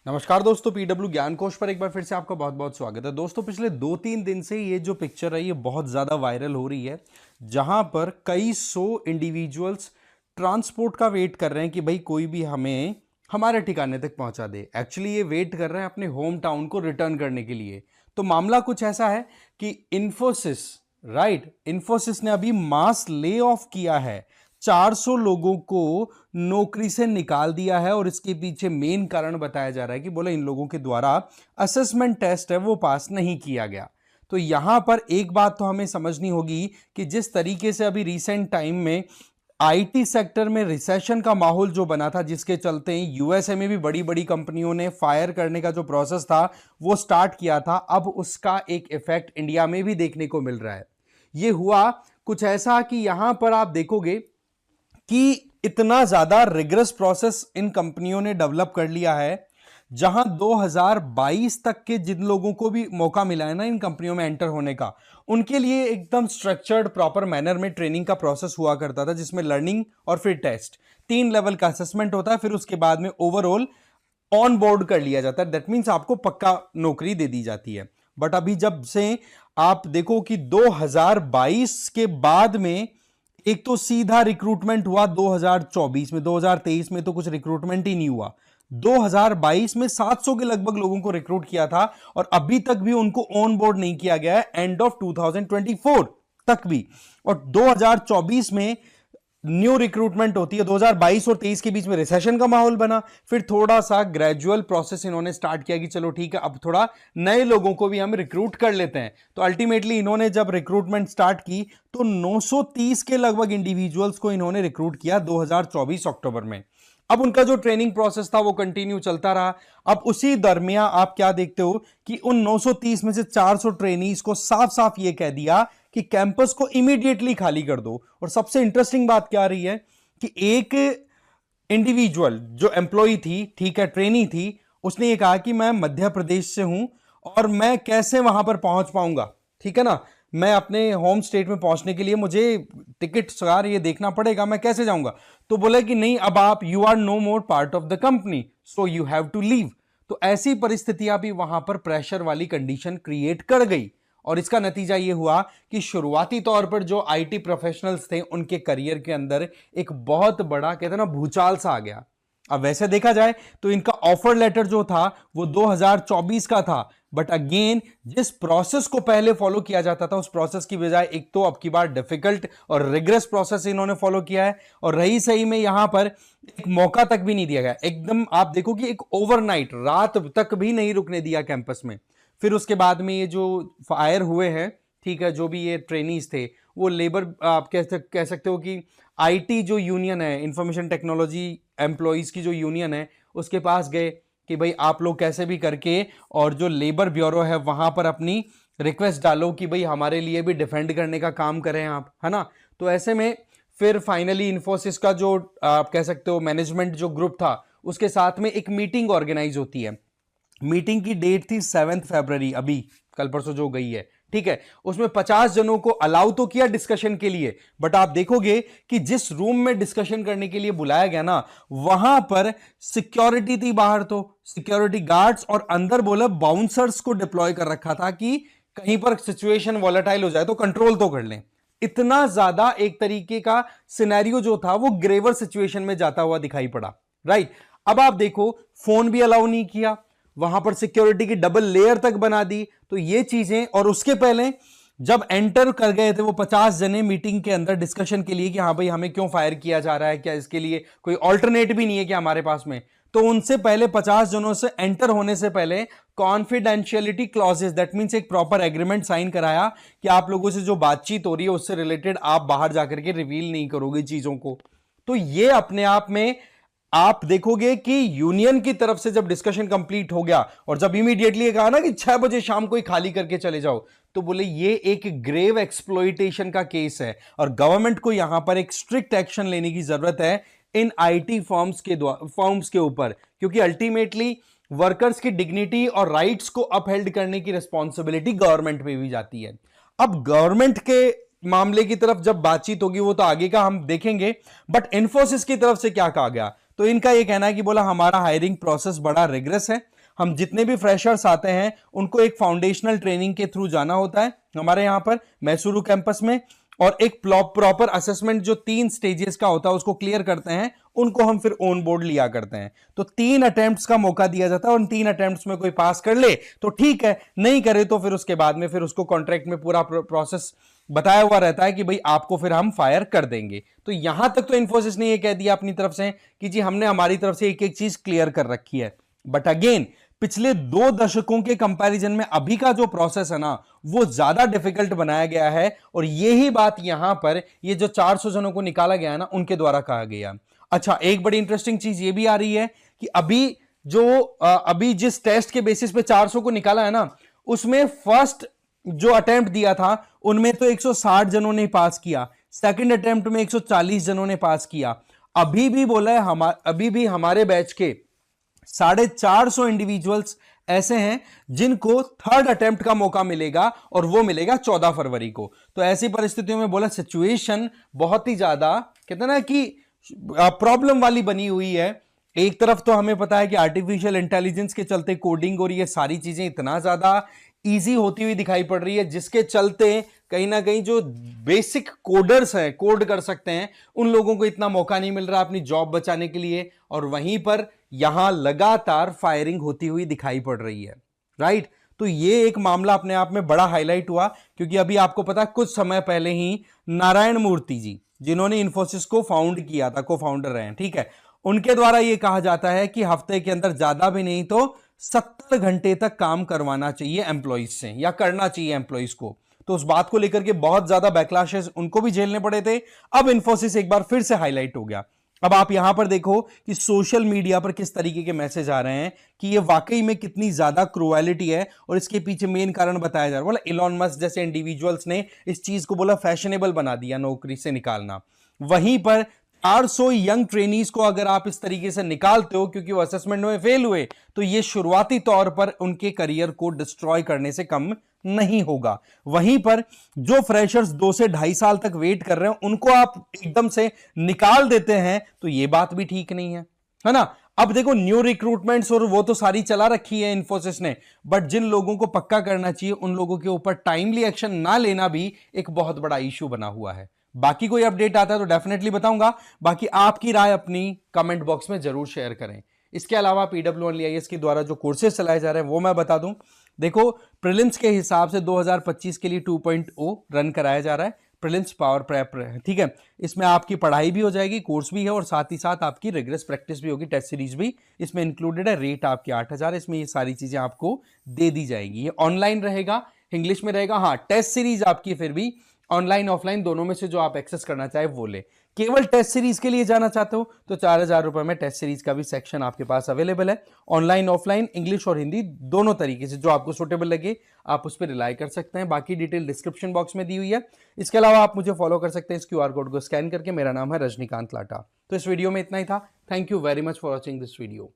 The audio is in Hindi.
नमस्कार दोस्तों, पीडब्ल्यू ज्ञान कोश पर एक बार फिर से आपका बहुत बहुत स्वागत है। दोस्तों, पिछले 2-3 दिन से ये जो पिक्चर है ये बहुत ज़्यादा वायरल हो रही है, जहां पर कई सौ इंडिविजुअल्स ट्रांसपोर्ट का वेट कर रहे हैं कि भाई कोई भी हमें हमारे ठिकाने तक पहुंचा दे। एक्चुअली ये वेट कर रहे हैं अपने होम टाउन को रिटर्न करने के लिए। तो मामला कुछ ऐसा है कि इन्फोसिस ने अभी मास ले ऑफ किया है, 400 लोगों को नौकरी से निकाल दिया है। और इसके पीछे मेन कारण बताया जा रहा है कि बोले इन लोगों के द्वारा असेसमेंट टेस्ट है वो पास नहीं किया गया। तो यहां पर एक बात तो हमें समझनी होगी कि जिस तरीके से अभी रिसेंट टाइम में आईटी सेक्टर में रिसेशन का माहौल जो बना था, जिसके चलते यूएसए में भी बड़ी बड़ी कंपनियों ने फायर करने का जो प्रोसेस था वो स्टार्ट किया था, अब उसका एक इफेक्ट इंडिया में भी देखने को मिल रहा है। ये हुआ कुछ ऐसा कि यहां पर आप देखोगे कि इतना ज्यादा रिग्रेस प्रोसेस इन कंपनियों ने डेवलप कर लिया है, जहां 2022 तक के जिन लोगों को भी मौका मिला है ना इन कंपनियों में एंटर होने का, उनके लिए एकदम स्ट्रक्चर्ड प्रॉपर मैनर में ट्रेनिंग का प्रोसेस हुआ करता था, जिसमें लर्निंग और फिर टेस्ट, 3 लेवल का असेसमेंट होता है। फिर उसके बाद में ओवरऑल ऑन बोर्ड कर लिया जाता है। दैट मीन्स आपको पक्का नौकरी दे दी जाती है। बट अभी जब से आप देखो कि 2022 के बाद में एक तो सीधा रिक्रूटमेंट हुआ 2024 में, 2023 में तो कुछ रिक्रूटमेंट ही नहीं हुआ। 2022 में 700 के लगभग लोगों को रिक्रूट किया था और अभी तक भी उनको ऑन बोर्ड नहीं किया गया है, एंड ऑफ 2024 तक भी। और 2024 में न्यू रिक्रूटमेंट होती है। 2022 और 23 के बीच में रिसेशन का माहौल बना, फिर थोड़ा सा ग्रेजुअल प्रोसेस इन्होंने स्टार्ट किया कि चलो ठीक है अब थोड़ा नए लोगों को भी हम रिक्रूट कर लेते हैं। तो अल्टीमेटली इन्होंने जब रिक्रूटमेंट स्टार्ट की तो 930 के लगभग इंडिविजुअल्स को इन्होंने रिक्रूट किया 2024 अक्टूबर में। अब उनका जो ट्रेनिंग प्रोसेस था वो कंटिन्यू चलता रहा। अब उसी दरमियान आप क्या देखते हो कि उन 930 में से 400 ट्रेनीज को साफ साफ ये कह दिया कि कैंपस को इमीडिएटली खाली कर दो। और सबसे इंटरेस्टिंग बात क्या रही है कि एक इंडिविजुअल जो एम्प्लॉई थी, ठीक है, ट्रेनी थी, उसने ये कहा कि मैं मध्य प्रदेश से हूं और मैं कैसे वहां पर पहुंच पाऊंगा, ठीक है ना, मैं अपने होम स्टेट में पहुंचने के लिए मुझे टिकट सगार ये देखना पड़ेगा, मैं कैसे जाऊंगा। तो बोले कि नहीं, अब आप you are no more part of the company, so you have to leave. तो ऐसी परिस्थितियां भी वहां पर प्रेशर वाली कंडीशन क्रिएट कर गई। और इसका नतीजा यह हुआ कि शुरुआती तौर पर जो आईटी प्रोफेशनल्स थे उनके करियर के अंदर एक बहुत बड़ा, कहते हैं ना, भूचाल सा आ गया। अब वैसे देखा जाए तो इनका ऑफर लेटर जो था वो 2024 का था, बट अगेन जिस प्रोसेस को पहले फॉलो किया जाता था उस प्रोसेस की बजाय एक तो अब की बार डिफिकल्ट और रिग्रेस प्रोसेस इन्होंने फॉलो किया है। और रही सही में यहां पर एक मौका तक भी नहीं दिया गया, एकदम आप देखो कि एक ओवरनाइट रात तक भी नहीं रुकने दिया कैंपस में। फिर उसके बाद में ये जो फायर हुए हैं, ठीक है, जो भी ये ट्रेनीज थे वो लेबर, आप कह सकते हो कि आईटी जो यूनियन है, इंफॉर्मेशन टेक्नोलॉजी एम्प्लॉयज की जो यूनियन है, उसके पास गए कि भाई आप लोग कैसे भी करके, और जो लेबर ब्यूरो है वहां पर अपनी रिक्वेस्ट डालो कि भाई हमारे लिए भी डिफेंड करने का काम करें आप, है ना। तो ऐसे में फिर फाइनली इन्फोसिस का जो आप कह सकते हो मैनेजमेंट जो ग्रुप था उसके साथ में एक मीटिंग ऑर्गेनाइज होती है। मीटिंग की डेट थी 7 फरवरी, अभी कल परसों जो गई है, ठीक है। उसमें 50 जनों को अलाउ तो किया डिस्कशन के लिए, बट आप देखोगे कि जिस रूम में डिस्कशन करने के लिए बुलाया गया ना, वहां पर सिक्योरिटी थी बाहर, तो सिक्योरिटी गार्ड्स, और अंदर बोला बाउंसर्स को डिप्लॉय कर रखा था कि कहीं पर सिचुएशन वॉलेटाइल हो जाए तो कंट्रोल तो कर लें। इतना ज्यादा एक तरीके का सिनेरियो जो था वो ग्रेवर सिचुएशन में जाता हुआ दिखाई पड़ा, राइट। अब आप देखो, फोन भी अलाउ नहीं किया, वहां पर सिक्योरिटी की डबल लेयर तक बना दी। तो ये चीजें, और उसके पहले जब एंटर कर गए थे वो 50 जने मीटिंग के अंदर डिस्कशन के लिए कि हाँ भाई हमें क्यों फायर किया जा रहा है, क्या इसके लिए कोई ऑल्टरनेट भी नहीं है क्या हमारे पास में। तो उनसे पहले 50 जनों से एंटर होने से पहले कॉन्फिडेंशियलिटी क्लॉजेस, दैट मींस एक प्रॉपर एग्रीमेंट साइन कराया कि आप लोगों से जो बातचीत हो रही है उससे रिलेटेड आप बाहर जाकर के रिवील नहीं करोगे चीजों को। तो ये अपने आप में आप देखोगे कि यूनियन की तरफ से जब डिस्कशन कंप्लीट हो गया और जब इमीडिएटली कहा ना कि 6 बजे शाम को ही खाली करके चले जाओ, तो बोले ये एक ग्रेव एक्सप्लॉइटेशन का केस है और गवर्नमेंट को यहां पर एक स्ट्रिक्ट एक्शन लेने की जरूरत है इन आईटी फर्म्स के ऊपर, क्योंकि अल्टीमेटली वर्कर्स की डिग्निटी और राइट्स को अपहेल्ड करने की रिस्पॉन्सिबिलिटी गवर्नमेंट पे भी जाती है। अब गवर्नमेंट के मामले की तरफ जब बातचीत होगी वो तो आगे का हम देखेंगे, बट इन्फोसिस की तरफ से क्या कहा गया, तो इनका ये कहना है कि बोला हमारा हायरिंग प्रोसेस बड़ा रिग्रेस है, हम जितने भी फ्रेशर्स आते हैं उनको एक फाउंडेशनल ट्रेनिंग के थ्रू जाना होता है हमारे यहां पर मैसूरू कैंपस में, और एक प्रॉपर असेसमेंट जो 3 स्टेजेस का होता है उसको क्लियर करते हैं, उनको हम फिर ऑन बोर्ड लिया करते हैं। तो 3 अटेम्प्ट्स का मौका दिया जाता है और 3 अटेम्प्ट्स में कोई पास कर ले तो ठीक है, नहीं करे तो फिर उसके बाद में फिर उसको कॉन्ट्रैक्ट में पूरा प्रोसेस बताया हुआ रहता है कि भाई आपको फिर हम फायर कर देंगे। तो यहां तक तो इन्फोसिस ने ये कह दिया अपनी तरफ से कि जी हमने हमारी तरफ से एक एक चीज क्लियर कर रखी है। बट अगेन पिछले 2 दशकों के कंपैरिजन में अभी का जो प्रोसेस है ना वो ज्यादा डिफिकल्ट बनाया गया है, और यही बात यहां पर ये जो 400 जनों को निकाला गया है ना उनके द्वारा कहा गया। अच्छा, एक बड़ी इंटरेस्टिंग चीज ये भी आ रही है कि अभी जिस टेस्ट के बेसिस पे 400 को निकाला है ना उसमें फर्स्ट जो अटेम्प्ट दिया था उनमें तो 160 जनों ने पास किया, सेकंड अटेम्प्ट में 140 जनों ने पास किया। अभी भी बोला है अभी भी हमारे बैच के 450 इंडिविजुअल्स ऐसे हैं जिनको थर्ड अटेम्प्ट का मौका मिलेगा, और वो मिलेगा 14 फरवरी को। तो ऐसी परिस्थितियों में बोला सिचुएशन बहुत ही ज्यादा कहते ना कि प्रॉब्लम वाली बनी हुई है। एक तरफ तो हमें पता है कि आर्टिफिशियल इंटेलिजेंस के चलते कोडिंग और ये सारी चीजें इतना ज्यादा इजी होती हुई दिखाई पड़ रही है, जिसके चलते कहीं ना कहीं जो बेसिक कोडर्स हैं, कोड कर सकते हैं, उन लोगों को इतना मौका नहीं मिल रहा अपनी जॉब बचाने के लिए, और वहीं पर यहां लगातार फायरिंग होती हुई दिखाई पड़ रही है। राइट, तो ये एक मामला अपने आप में बड़ा हाईलाइट हुआ, क्योंकि अभी आपको पता है कुछ समय पहले ही नारायण मूर्ति जी जिन्होंने इन्फोसिस को फाउंड किया था, को फाउंडर रहे हैं, ठीक है, उनके द्वारा यह कहा जाता है कि हफ्ते के अंदर ज्यादा भी नहीं तो 70 घंटे तक काम करवाना चाहिए एम्प्लॉइज से, या करना चाहिए एम्प्लॉइज को। तो उस बात को लेकर के बहुत ज्यादा बैकलैशेस उनको भी झेलने पड़े थे। अब इन्फोसिस एक बार फिर से हाईलाइट हो गया। अब आप यहां पर देखो कि सोशल मीडिया पर किस तरीके के मैसेज आ रहे हैं कि ये वाकई में कितनी ज्यादा क्रूएलिटी है, और इसके पीछे मेन कारण बताया जा रहा है। बोला इलॉन मस्क जैसे इंडिविजुअल्स ने इस चीज को बोला फैशनेबल बना दिया नौकरी से निकालना। वहीं पर 400 यंग ट्रेनीज को अगर आप इस तरीके से निकालते हो क्योंकि वो असेसमेंट में फेल हुए, तो ये शुरुआती तौर पर उनके करियर को डिस्ट्रॉय करने से कम नहीं होगा। वहीं पर जो फ्रेशर्स 2 से 2.5 साल तक वेट कर रहे हैं उनको आप एकदम से निकाल देते हैं, तो ये बात भी ठीक नहीं है ना। अब देखो न्यू रिक्रूटमेंट्स और वो तो सारी चला रखी है इन्फोसिस ने, बट जिन लोगों को पक्का करना चाहिए उन लोगों के ऊपर टाइमली एक्शन ना लेना भी एक बहुत बड़ा इश्यू बना हुआ है। बाकी कोई अपडेट आता है तो डेफिनेटली बताऊंगा। बाकी आपकी राय अपनी कमेंट बॉक्स में जरूर शेयर करें। इसके अलावा PWI के द्वारा जो कोर्सेज चलाए जा रहे हैं वो मैं बता दूं। देखो, प्रीलिम्स के हिसाब से 2025 के लिए 2.0 रन कराया जा रहा है, प्रीलिम्स पावर प्रेप, ठीक है। इसमें आपकी पढ़ाई भी हो जाएगी, कोर्स भी है, और साथ ही साथ आपकी रिग्रेस प्रैक्टिस भी होगी, टेस्ट सीरीज भी इसमें इंक्लूडेड है। रेट आपकी 8,000, इसमें ये सारी चीजें आपको दे दी जाएंगी। ये ऑनलाइन रहेगा, इंग्लिश में रहेगा। हाँ, टेस्ट सीरीज आपकी फिर भी ऑनलाइन ऑफलाइन दोनों में से जो आप एक्सेस करना चाहे वो ले। केवल टेस्ट सीरीज के लिए जाना चाहते हो तो 4,000 रुपए में टेस्ट सीरीज का भी सेक्शन आपके पास अवेलेबल है। ऑनलाइन ऑफलाइन इंग्लिश और हिंदी दोनों तरीके से जो आपको सुटेबल लगे आप उस पर रिलाई कर सकते हैं। बाकी डिटेल डिस्क्रिप्शन बॉक्स में दी हुई है। इसके अलावा आप मुझे फॉलो कर सकते हैं इस QR कोड को स्कैन करके। मेरा नाम है रजनीकांत लाटा। तो इस वीडियो में इतना ही था। Thank you very much for watching this video.